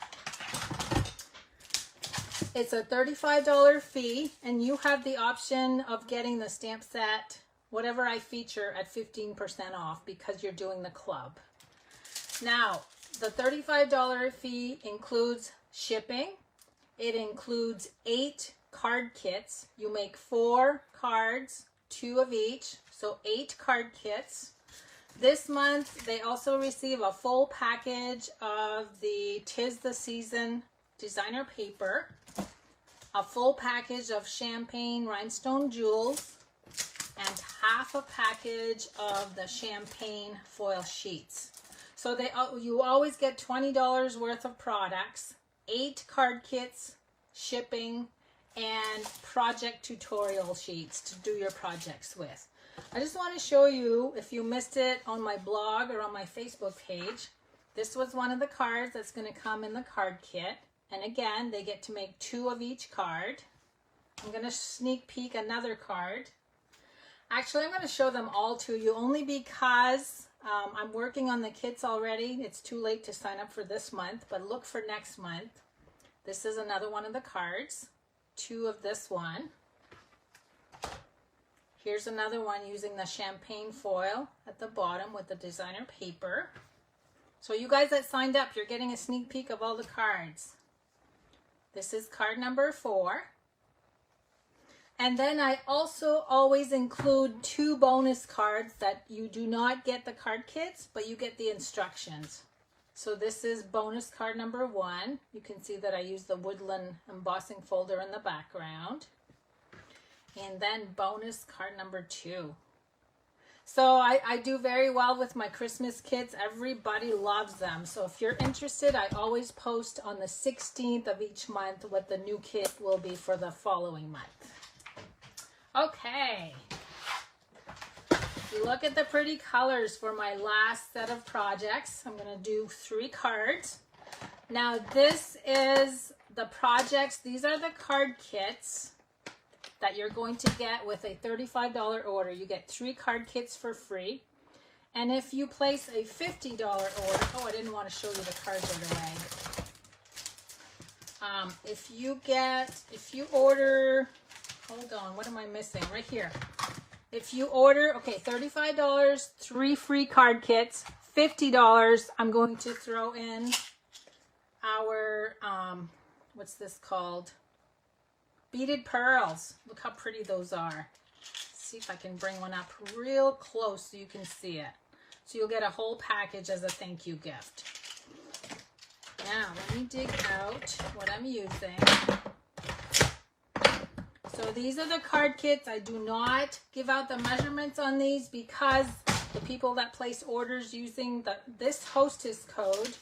Speaker 1: It's a $35 fee, and you have the option of getting the stamp set, whatever I feature, at 15% off because you're doing the club. Now, the $35 fee includes shipping. It includes 8 card kits. You make 4 cards, 2 of each, so 8 card kits. This month, they also receive a full package of the 'Tis the Season designer paper, a full package of champagne rhinestone jewels, and half a package of the champagne foil sheets. So you always get $20 worth of products, 8 card kits, shipping, and project tutorial sheets to do your projects with. I just want to show you, if you missed it on my blog or on my Facebook page, this was one of the cards that's going to come in the card kit. And again, they get to make 2 of each card. I'm going to sneak peek another card. Actually, I'm going to show them all to you only because I'm working on the kits already. It's too late to sign up for this month, but look for next month. This is another one of the cards. 2 of this one. Here's another one using the champagne foil at the bottom with the designer paper. So you guys that signed up, you're getting a sneak peek of all the cards. This is card number 4. And then I also always include 2 bonus cards that you do not get the card kits, but you get the instructions. So this is bonus card number 1. You can see that I use the woodland embossing folder in the background. And then bonus card number 2. So I do very well with my Christmas kits. Everybody loves them. So if you're interested, I always post on the 16th of each month what the new kit will be for the following month. Okay. You look at the pretty colors for my last set of projects. I'm going to do 3 cards. Now this is the projects. These are the card kits that you're going to get with a $35 order. You get 3 card kits for free. And if you place a $50 order, oh, I didn't want to show you the cards right away. If you order, hold on, what am I missing? Right here. If you order, okay, $35, 3 free card kits, $50, I'm going to throw in our, what's this called? Beaded pearls. Look how pretty those are. Let's see if I can bring one up real close so you can see it. So you'll get a whole package as a thank you gift. Now, let me dig out what I'm using. So these are the card kits. I do not give out the measurements on these because the people that place orders using this hostess code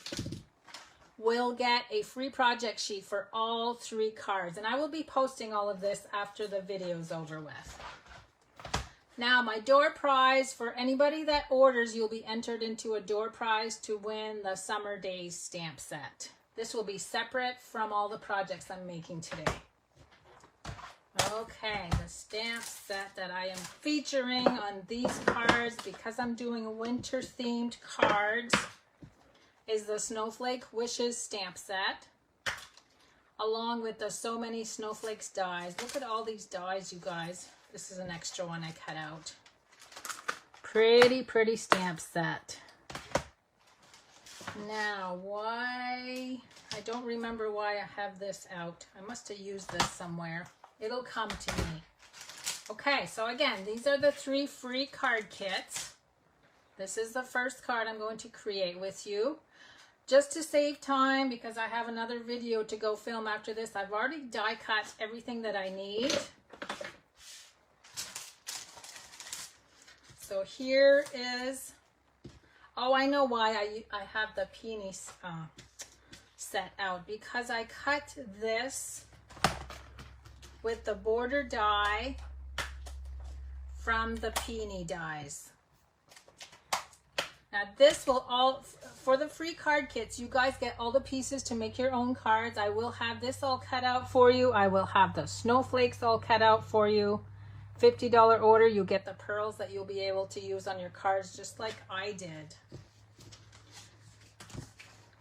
Speaker 1: will get a free project sheet for all 3 cards. And I will be posting all of this after the video's over with. Now, my door prize, for anybody that orders, you'll be entered into a door prize to win the Summer Days stamp set. This will be separate from all the projects I'm making today. Okay, the stamp set that I am featuring on these cards, because I'm doing winter themed cards, is the Snowflake Wishes stamp set, along with the So Many Snowflakes dies. Look at all these dies, you guys. This is an extra one I cut out. Pretty, pretty stamp set. Now, why? I don't remember why I have this out. I must have used this somewhere. It'll come to me. Okay, so again, these are the 3 free card kits. This is the first card I'm going to create with you. Just to save time, because I have another video to go film after this, I've already die cut everything that I need. So here is, oh, I know why I have the peony set out, because I cut this with the border die from the peony dies. Now this will all, for the free card kits, you guys get all the pieces to make your own cards. I will have this all cut out for you. I will have the snowflakes all cut out for you. $50 order, you get the pearls that you'll be able to use on your cards just like I did.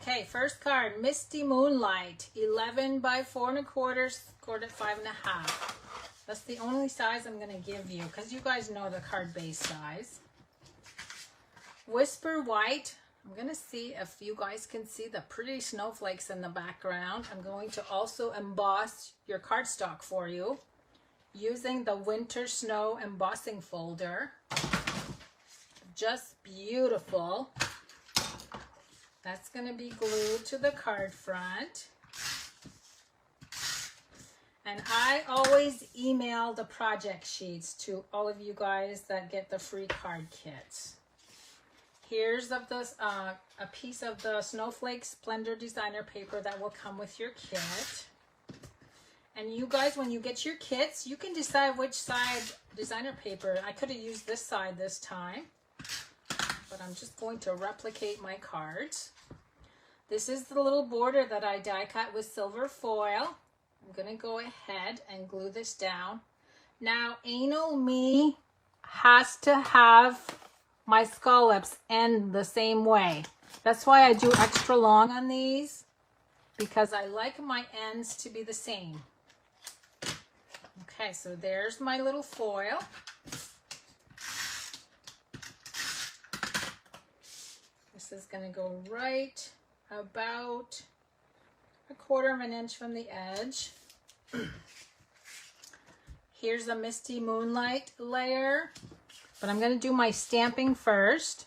Speaker 1: Okay, first card, Misty Moonlight, 11 by 4 1/4, scored at 5 1/2. That's the only size I'm going to give you because you guys know the card base size. Whisper White, I'm going to see if you guys can see the pretty snowflakes in the background. I'm going to also emboss your cardstock for you using the Winter Snow embossing folder. Just beautiful. That's going to be glued to the card front. And I always email the project sheets to all of you guys that get the free card kits. Here's a piece of the Snowflake Splendor designer paper that will come with your kit. And you guys, when you get your kits, you can decide which side designer paper. I could have used this side this time, but I'm just going to replicate my cards. This is the little border that I die cut with silver foil. I'm going to go ahead and glue this down. Now, anal me has to have my scallops end the same way. That's why I do extra long on these, because I like my ends to be the same. Okay, so there's my little foil. This is going to go right about 1/4 of an inch from the edge. Here's a Misty Moonlight layer, but I'm going to do my stamping first.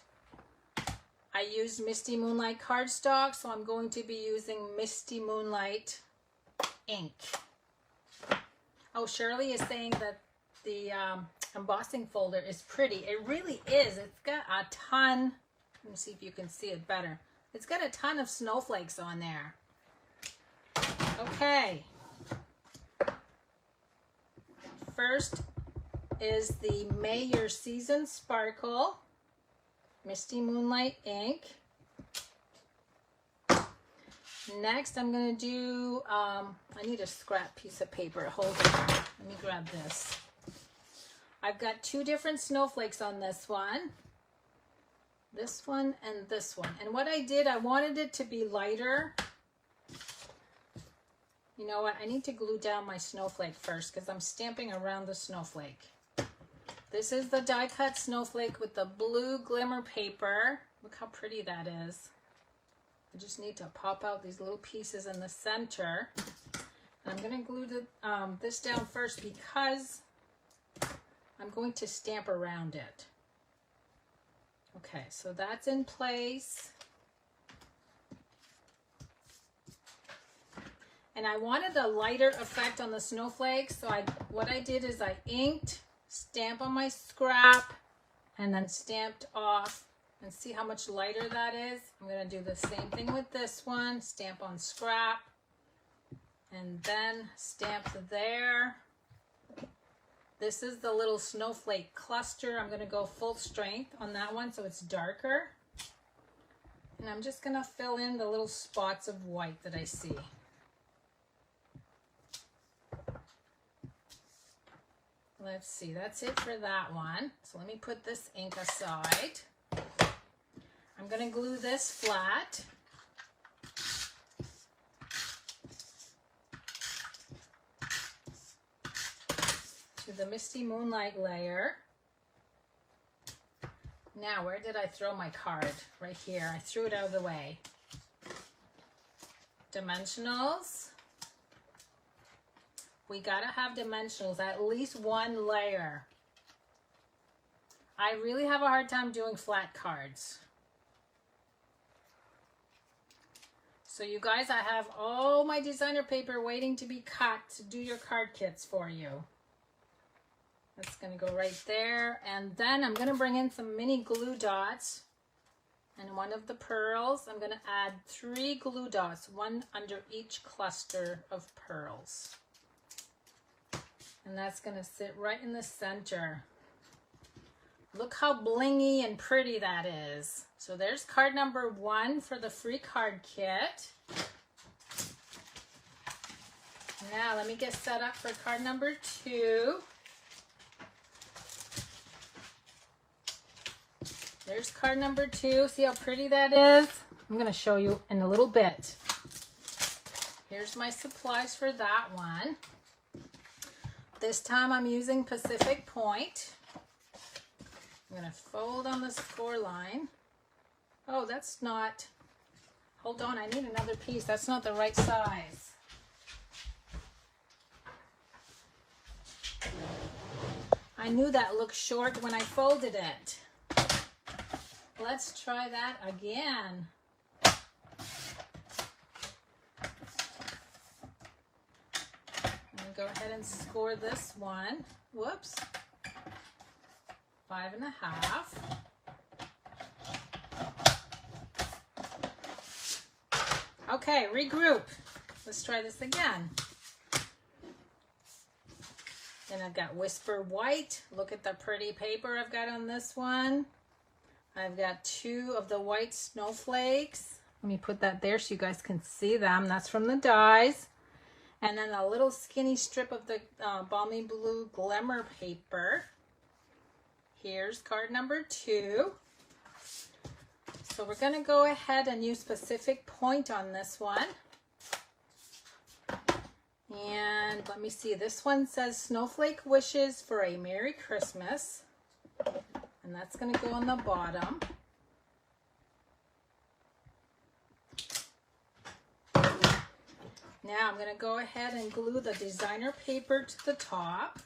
Speaker 1: I used Misty Moonlight cardstock, so I'm going to be using Misty Moonlight ink. Oh, Shirley is saying that the embossing folder is pretty. It really is. It's got a ton. Let me see if you can see it better. It's got a ton of snowflakes on there. Okay. First is the May Your Season Sparkle Misty Moonlight ink. Next, I'm going to do, I need a scrap piece of paper. Hold on. Let me grab this. I've got 2 different snowflakes on this one. This one and this one. And what I did, I wanted it to be lighter. You know what? I need to glue down my snowflake first because I'm stamping around the snowflake. This is the die cut snowflake with the blue glimmer paper. Look how pretty that is. I just need to pop out these little pieces in the center. And I'm going to glue this down first because I'm going to stamp around it. Okay, so that's in place. And I wanted a lighter effect on the snowflakes, so what I did is I inked, stamp on my scrap, and then stamped off. And see how much lighter that is? I'm going to do the same thing with this one. Stamp on scrap, and then stamp there. This is the little snowflake cluster. I'm going to go full strength on that one so it's darker. And I'm just going to fill in the little spots of white that I see. Let's see, that's it for that one. So let me put this ink aside. I'm going to glue this flat. To the Misty Moonlight layer. Now, where did I throw my card? Right here. I threw it out of the way. Dimensionals. We gotta have dimensionals, at least 1 layer. I really have a hard time doing flat cards. So you guys, I have all my designer paper waiting to be cut to do your card kits for you. That's gonna go right there. And then I'm gonna bring in some mini glue dots. And one of the pearls, I'm gonna add 3 glue dots, 1 under each cluster of pearls. And that's gonna sit right in the center. Look how blingy and pretty that is. So there's card number 1 for the free card kit. Now let me get set up for card number 2. There's card number 2. See how pretty that is? I'm going to show you in a little bit. Here's my supplies for that one. This time I'm using Pacific Point. I'm going to fold on the score line. Oh, that's not... Hold on, I need another piece. That's not the right size. I knew that looked short when I folded it. Let's try that again. I'm going to go ahead and score this one. Whoops. 5.5. Okay, regroup. Let's try this again. Then I've got Whisper White. Look at the pretty paper I've got on this one. I've got 2 of the white snowflakes. Let me put that there so you guys can see them. That's from the dies. And then a little skinny strip of the Balmy Blue Glimmer paper. Here's card number 2. So we're going to go ahead and use Pacific Point on this one. And let me see, this one says Snowflake wishes for a Merry Christmas. And that's going to go on the bottom. Now I'm going to go ahead and glue the designer paper to the top.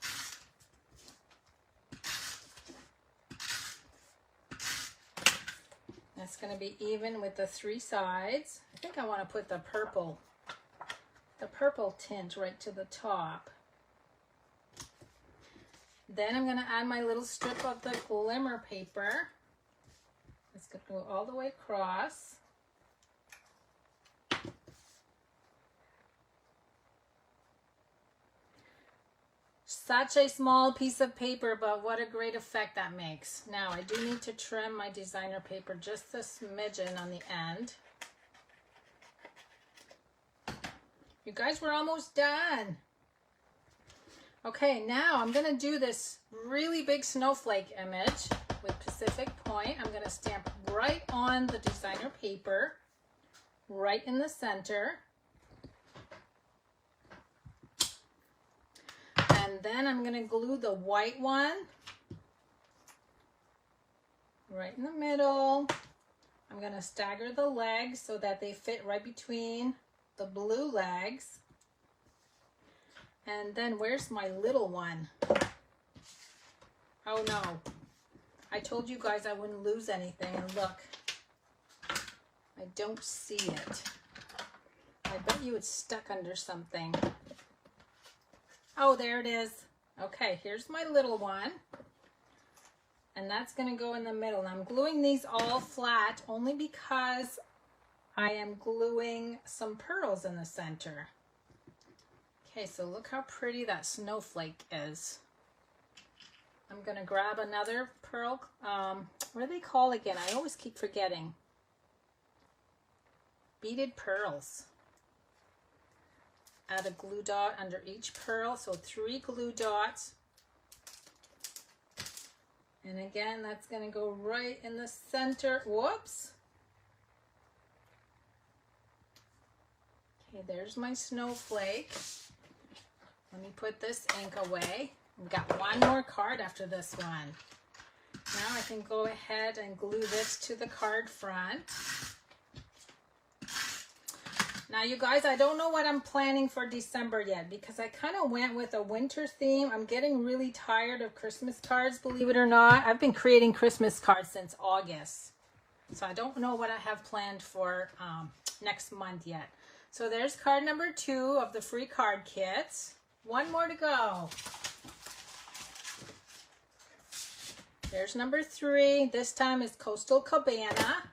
Speaker 1: That's going to be even with the 3 sides. I think I want to put the purple tint right to the top. Then I'm going to add my little strip of the glimmer paper. It's going to go all the way across. Such a small piece of paper, but what a great effect that makes. Now I do need to trim my designer paper just a smidgen on the end. You guys, we're almost done. Okay, now I'm going to do this really big snowflake image with Pacific Point. I'm going to stamp right on the designer paper, right in the center. And then I'm going to glue the white one right in the middle. I'm going to stagger the legs so that they fit right between the blue legs. And then where's my little one? Oh no, I told you guys I wouldn't lose anything, and look, I don't see it. I bet you it's stuck under something. Oh, there it is. Okay, here's my little one. And that's going to go in the middle. And I'm gluing these all flat only because I am gluing some pearls in the center. Okay, so look how pretty that snowflake is. I'm going to grab another pearl. What are they called again? I always keep forgetting. Beaded pearls. Add a glue dot under each pearl, so 3 glue dots. And again, that's going to go right in the center. Whoops. Okay, there's my snowflake. Let me put this ink away. We've got one more card after this one. Now I can go ahead and glue this to the card front. Now you guys, I don't know what I'm planning for December yet because I kind of went with a winter theme. I'm getting really tired of Christmas cards, believe it or not. I've been creating Christmas cards since August. So I don't know what I have planned for next month yet. So there's card number 2 of the free card kits. One more to go. There's number 3. This time is Coastal Cabana.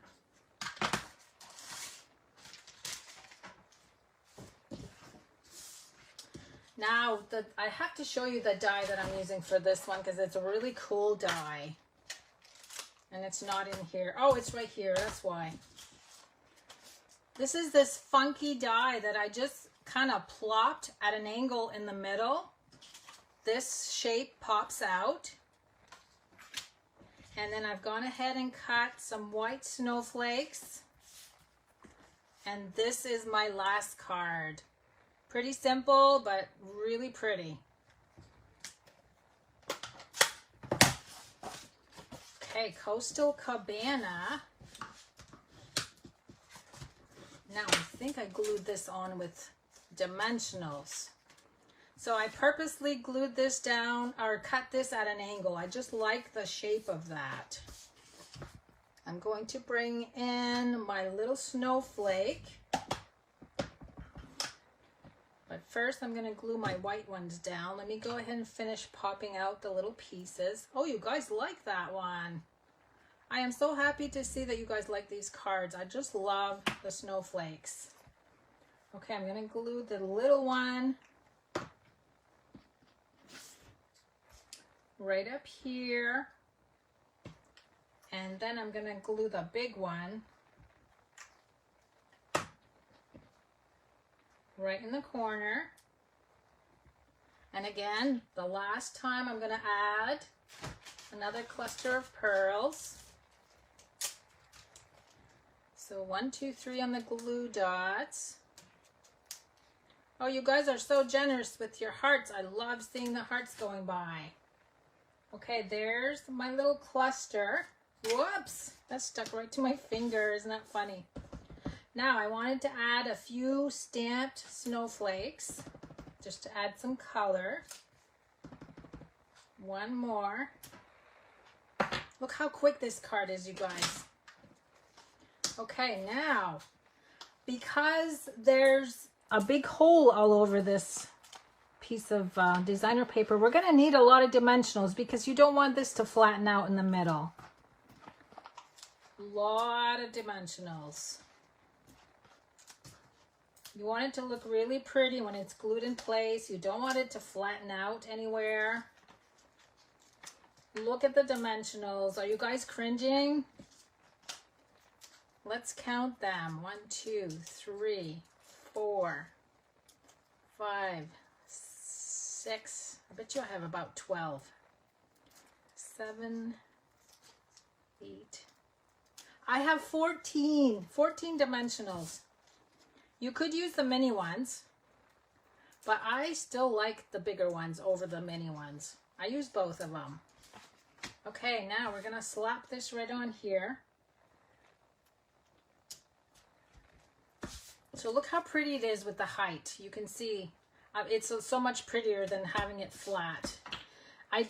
Speaker 1: Now, I have to show you the die that I'm using for this one because it's a really cool die. And it's not in here. Oh, it's right here. That's why. This is this funky die that I just kind of plopped at an angle in the middle. This shape pops out. And then I've gone ahead and cut some white snowflakes. And this is my last card. Pretty simple, but really pretty. Okay, Coastal Cabana. Now I think I glued this on with dimensionals. So I purposely glued this down or cut this at an angle. I just like the shape of that. I'm going to bring in my little snowflake. But first I'm going to glue my white ones down. Let me go ahead and finish popping out the little pieces. Oh, you guys like that one. I am so happy to see that you guys like these cards. I just love the snowflakes. Okay, I'm going to glue the little one right up here. And then I'm going to glue the big one right in the corner. And again, the last time I'm going to add another cluster of pearls. So 1, 2, 3 on the glue dots. Oh, you guys are so generous with your hearts. I love seeing the hearts going by. Okay, there's my little cluster. Whoops, that stuck right to my finger. Isn't that funny? Now I wanted to add a few stamped snowflakes just to add some color. One more. Look how quick this card is, you guys. Okay, now, because there's a big hole all over this piece of designer paper, we're going to need a lot of dimensionals because you don't want this to flatten out in the middle. A lot of dimensionals. You want it to look really pretty when it's glued in place. You don't want it to flatten out anywhere. Look at the dimensionals. Are you guys cringing? Let's count them. 1, 2, 3, 4, 5, 6. I bet you I have about 12. 7, 8. I have 14 dimensionals. You could use the mini ones, but I still like the bigger ones over the mini ones. I use both of them. Okay, now we're going to slap this right on here. So look how pretty it is with the height. You can see it's so much prettier than having it flat. I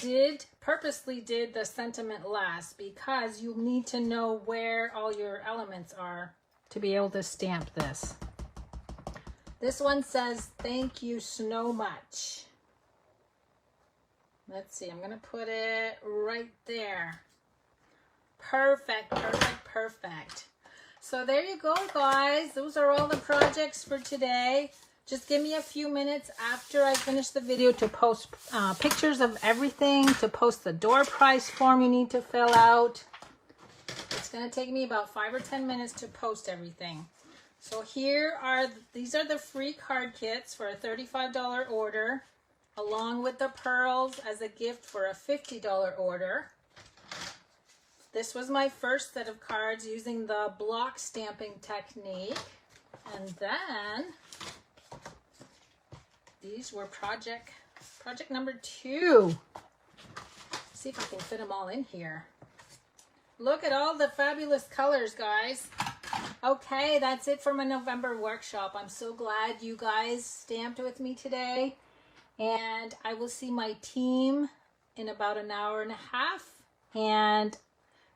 Speaker 1: purposely did the sentiment last because you need to know where all your elements are to be able to stamp this. This one says, "Thank you so much." Let's see, I'm going to put it right there. Perfect, perfect, perfect. So there you go, guys. Those are all the projects for today. Just give me a few minutes after I finish the video to post pictures of everything, to post the door prize form you need to fill out. It's going to take me about 5 or 10 minutes to post everything. So these are the free card kits for a $35 order, along with the pearls as a gift for a $50 order. This was my first set of cards using the block stamping technique. And then these were project number 2. Let's see if I can fit them all in here. Look at all the fabulous colors, guys. Okay, that's it for my November workshop. I'm so glad you guys stamped with me today. And I will see my team in about an hour and a half. And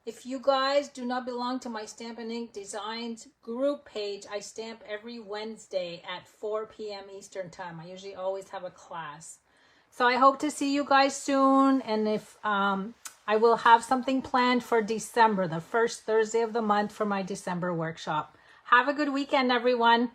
Speaker 1: if you guys do not belong to my Stampin' Ink Designs group page, I stamp every Wednesday at 4 p.m. Eastern Time. I usually always have a class. So I hope to see you guys soon. And if I will have something planned for December, the first Thursday of the month for my December workshop. Have a good weekend, everyone.